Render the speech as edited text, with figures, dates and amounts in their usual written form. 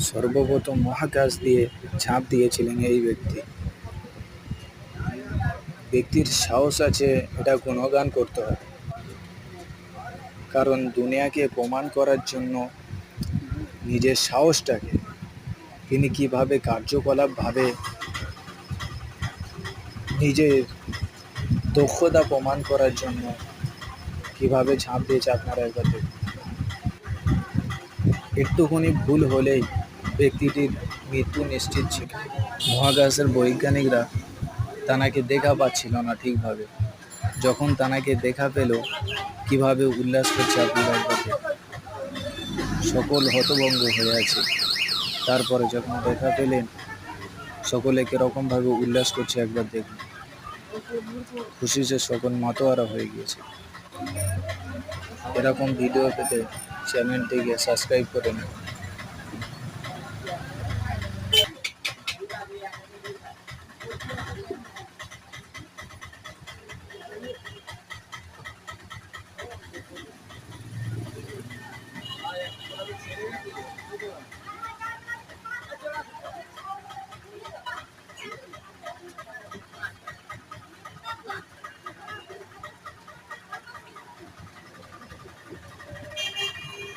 সর্বপ্রথম মহাকাশ দিয়ে ঝাঁপ দিয়েছিলেন এই ব্যক্তির সাহস আছে, এটা গুণগান করতে হবে। কারণ দুনিয়াকে প্রমাণ করার জন্য নিজের সাহসটাকে তিনি কিভাবে কার্যকলাপভাবে নিজের দক্ষতা প্রমাণ করার জন্য কিভাবে ঝাঁপ দিয়েছে আপনারা একবার দেখুন। একটুখানি ভুল হলেই ব্যক্তিটির মৃত্যু নিশ্চিত ছিল। মহাকাশের বৈজ্ঞানিকরা তানাকে দেখা পাচ্ছিল না ঠিকভাবে। যখন তানাকে দেখা পেল, কিভাবে উল্লাস করছে আপনারা একবার দেখুন। সকল হতভম্ব হয়ে আছে। তারপরে যখন দেখা পেলেন, সকলে কীরকমভাবে উল্লাস করছে একবার দেখুন। খুশিতে সকল মাতোয়ারা হয়ে গিয়েছে। এরকম ভিডিও পেতে চ্যানেলটিকে সাবস্ক্রাইব করে নিন।